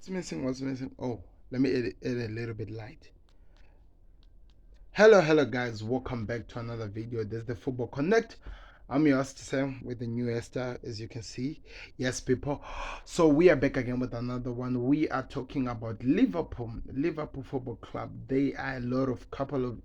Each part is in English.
What's missing? What's missing? Oh, let me edit a little bit light. Hello guys, welcome back to another video. This is the Football Connect. I'm your host Sam with the new Esther, as you can see. Yes, people. So we are back again with another one. We are talking about Liverpool Football Club. They are a lot of couple of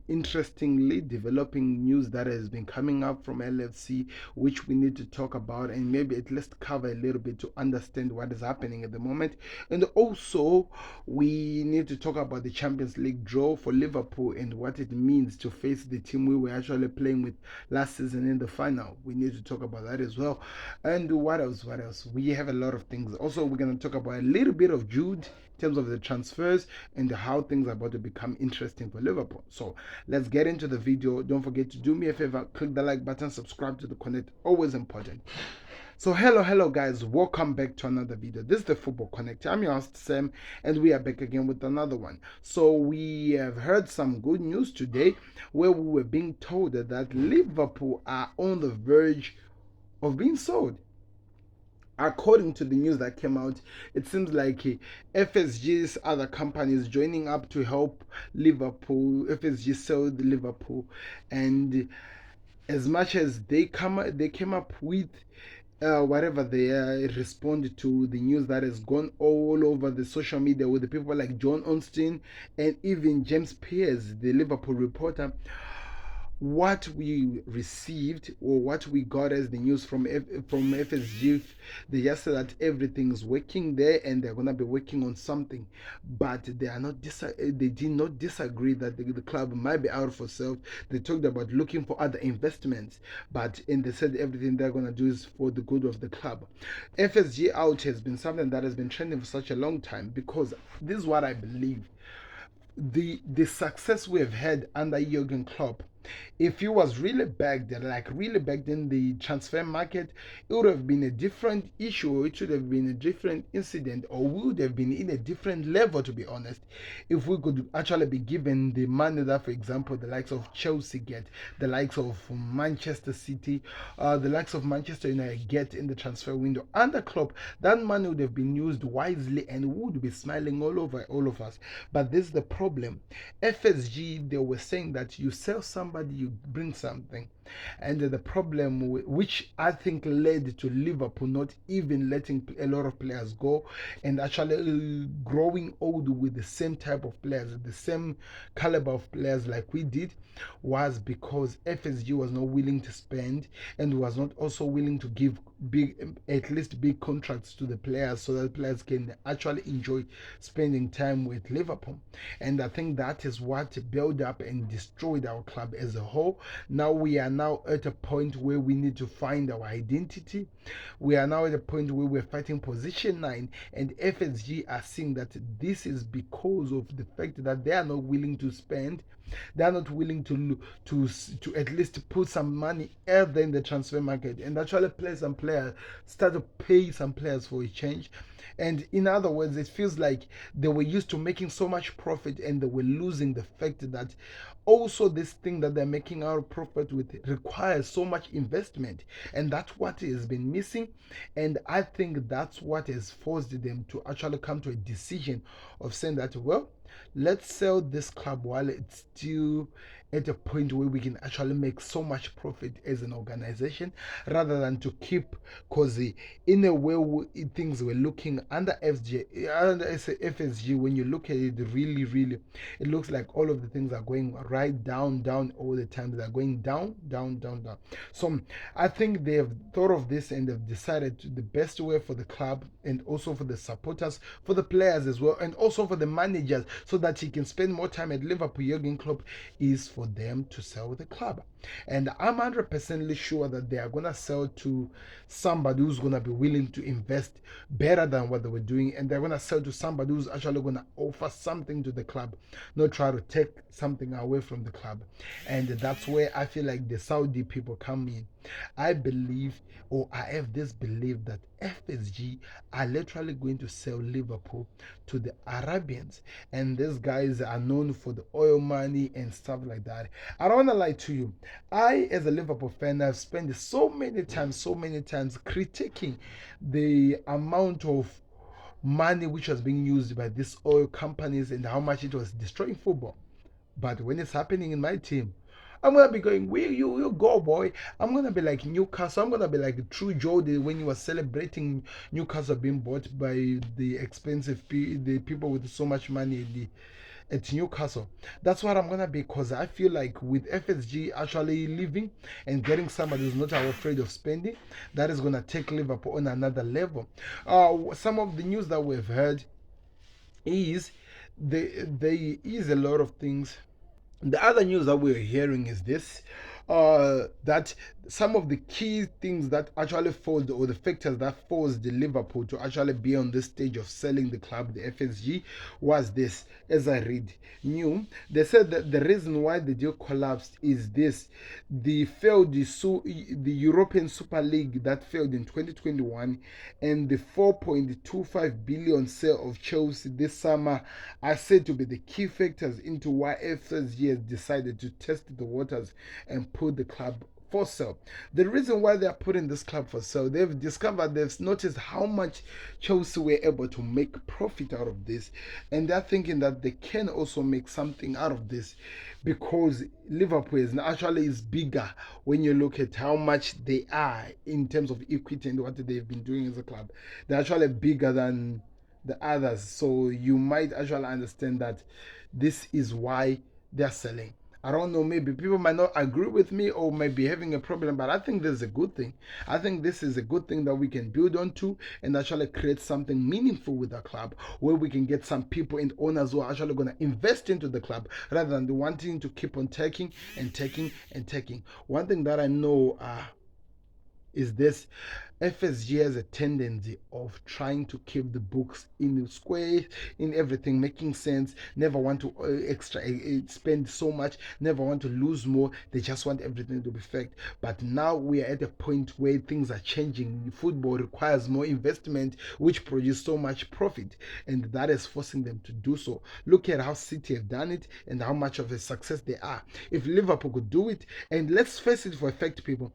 interestingly developing news that has been coming up from LFC, which we need to talk about and maybe at least cover a little bit to understand what is happening at the moment. And also, we need to talk about the Champions League draw for Liverpool and what it means to face the team we were actually playing with last season in the final. We need to talk about that as well. And what else? What else? We have a lot of things. Also, we're going to talk about a little bit of Jude in terms of the transfers and how things are about to become interesting for Liverpool. So let's get into the video. Don't forget to do me a favor, click the like button, subscribe to the Connect, always important. So hello guys, welcome back to another video. This is the Football Connect. I'm your host Sam, and we are back again with another one. So we have heard some good news today where we were being told that Liverpool are on the verge of being sold. According to the news that came out, it seems like FSG's other companies joining up to help Liverpool. FSG sold Liverpool, and as much as they came up with whatever they respond to the news that has gone all over the social media with the people like John Onstein and even James Pearce, the Liverpool reporter. What we received or what we got as the news from FSG, they just said that everything's working there and they're gonna be working on something, but they did not disagree that the club might be out for sale. They talked about looking for other investments, and they said everything they're gonna do is for the good of the club. FSG out has been something that has been trending for such a long time because this is what I believe. The success we have had under Jurgen Klopp, if he was really backed, like really backed in the transfer market, it would have been a different issue, or it should have been a different incident, or we would have been in a different level, to be honest, if we could actually be given the money that, for example, the likes of Chelsea get, the likes of Manchester City, the likes of Manchester United get in the transfer window. Under Klopp, that money would have been used wisely and we would be smiling all over all of us. But this is the problem. FSG, they were saying that you sell somebody, you bring something. And the problem, which I think led to Liverpool not even letting a lot of players go and actually growing old with the same type of players, the same caliber of players like we did, was because FSG was not willing to spend and was not also willing to give at least big contracts to the players so that players can actually enjoy spending time with Liverpool. And I think that is what built up and destroyed our club as a whole. Now we are now at a point where we need to find our identity. We are now at a point where we're fighting position 9, and FSG are seeing that this is because of the fact that they are not willing to spend. They are not willing to at least put some money out there in the transfer market and actually play some players, start to pay some players for a change. And in other words, it feels like they were used to making so much profit and they were losing the fact that also this thing that they're making out profit with requires so much investment, and that's what has been missing. And I think that's what has forced them to actually come to a decision of saying that, well, let's sell this club while it's still at a point where we can actually make so much profit as an organization rather than to keep, because in a way things were looking under FSG. When you look at it, really it looks like all of the things are going right down all the time. They're going down. So I think they have thought of this and they've decided the best way for the club and also for the supporters, for the players as well, and also for the managers, so that he can spend more time at Liverpool, Jurgen Klopp, is for them to sell the club. And I'm 100% sure that they are going to sell to somebody who's going to be willing to invest better than what they were doing, and they're going to sell to somebody who's actually going to offer something to the club, not try to take something away from the club. And that's where I feel like the Saudi people come in. I believe, or I have this belief, that FSG are literally going to sell Liverpool to the Arabians, and these guys are known for the oil money and stuff like that. I don't want to lie to you. I, as a Liverpool fan, have spent so many times critiquing the amount of money which was being used by these oil companies and how much it was destroying football. But when it's happening in my team, I'm gonna be going, where you go, boy. I'm gonna be like Newcastle. I'm gonna be like True Jude when you were celebrating Newcastle being bought by the the people with so much money at Newcastle. That's what I'm gonna be, because I feel like with FSG actually leaving and getting somebody who's not afraid of spending, that is gonna take Liverpool on another level. Some of the news that we've heard is there is a lot of things. The other news that we're hearing is this, that some of the key things that actually forced, or the factors that forced the Liverpool to actually be on this stage of selling the club, the FSG, was this. As I read new, they said that the reason why the deal collapsed is this: the European Super League that failed in 2021, and the 4.25 billion sale of Chelsea this summer are said to be the key factors into why FSG has decided to test the waters and put the club for sale. The reason why they are putting this club for sale, they've noticed how much Chelsea were able to make profit out of this, and they're thinking that they can also make something out of this, because Liverpool is bigger when you look at how much they are in terms of equity and what they've been doing as a club. They're actually bigger than the others. So you might actually understand that this is why they're selling. I don't know, maybe people might not agree with me or might be having a problem, but I think this is a good thing. I think this is a good thing that we can build onto and actually create something meaningful with the club, where we can get some people and owners who are actually going to invest into the club rather than the wanting to keep on taking and taking and taking. One thing that I know is this: FSG has a tendency of trying to keep the books in square, in everything making sense, never want to spend so much, never want to lose more. They just want everything to be fact. But now we are at a point where things are changing. Football requires more investment, which produce so much profit, and that is forcing them to do so. Look at how City have done it and how much of a success they are. If Liverpool could do it, and let's face it for a fact, people,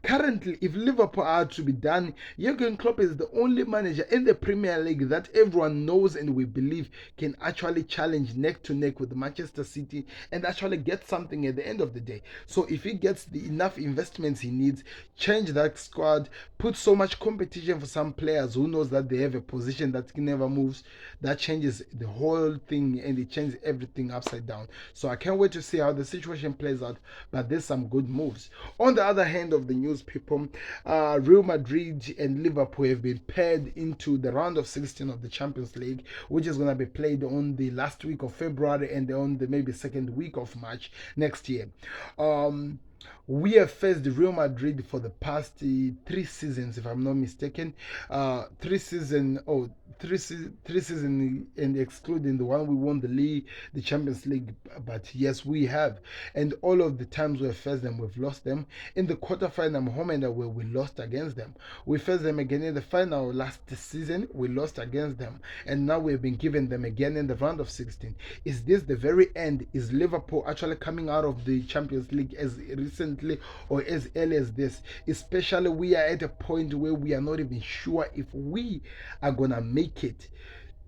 currently, if Liverpool are to be done, Jurgen Klopp is the only manager in the Premier League that everyone knows and we believe can actually challenge neck to neck with Manchester City and actually get something at the end of the day. So if he gets the enough investments he needs, change that squad, put so much competition for some players who knows that they have a position that never moves, that changes the whole thing and it changes everything upside down. So I can't wait to see how the situation plays out, but there's some good moves. On the other hand of the news, people, Real Madrid and Liverpool have been paired into the round of 16 of the Champions League, which is going to be played on the last week of February and on the maybe second week of March next year. We have faced Real Madrid for the past 3 seasons, if I'm not mistaken. Three season, oh, three season, and excluding the one we won the league, the Champions League. But yes, we have, and all of the times we have faced them, we've lost them. In the quarterfinal, home and away, we lost against them. We faced them again in the final last season, we lost against them, and now we've been given them again in the round of 16. Is this the very end? Is Liverpool actually coming out of the Champions League as recently or as early as this? Especially, we are at a point where we are not even sure if we are gonna make it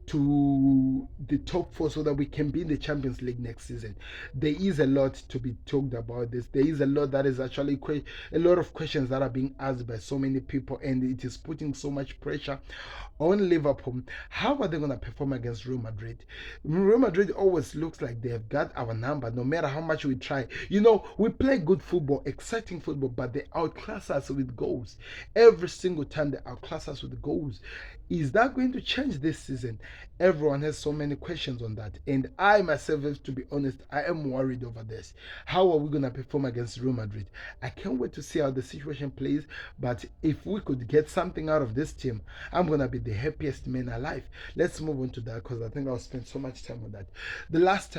to the top four so that we can be in the Champions League next season. There is a lot to be talked about this. There is a lot that is actually a lot of questions that are being asked by so many people, and it is putting so much pressure on Liverpool. How are they going to perform against Real Madrid? Real Madrid always looks like they have got our number no matter how much we try. You know, we play good football, exciting football, but they outclass us with goals. Every single time they outclass us with goals. Is that going to change this season? Everyone has so many questions on that, and I myself, to be honest, I am worried over this. How are we going to perform against Real Madrid? I can't wait to see how the situation plays, but if we could get something out of this team, I'm going to be the happiest man alive. Let's move on to that, because I think I'll spend so much time on that. The last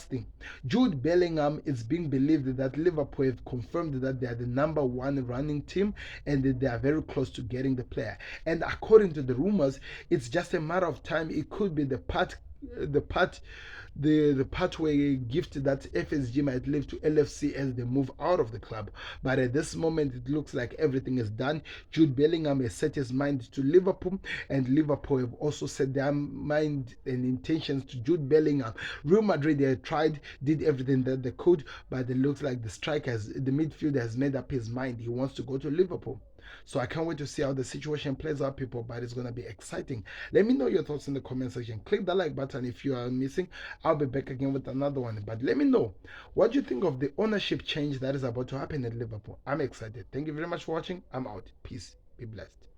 thing, Jude Bellingham, is being believed that Liverpool have confirmed that they are the number one running team and that they are very close to getting the player. And according to the rumors, it's just a matter of time. It could be the part the part the part where he gifted that FSG might leave to LFC as they move out of the club. But at this moment, it looks like everything is done. Jude Bellingham has set his mind to Liverpool, and Liverpool have also set their mind and intentions to Jude Bellingham. Real Madrid, they tried, did everything that they could, but it looks like the midfielder has made up his mind. He wants to go to Liverpool. So I can't wait to see how the situation plays out, people, but it's going to be exciting. Let me know your thoughts in the comment section. Click the like button if you are missing. I'll be back again with another one. But let me know what you think of the ownership change that is about to happen at Liverpool. I'm excited. Thank you very much for watching. I'm out. Peace. Be blessed.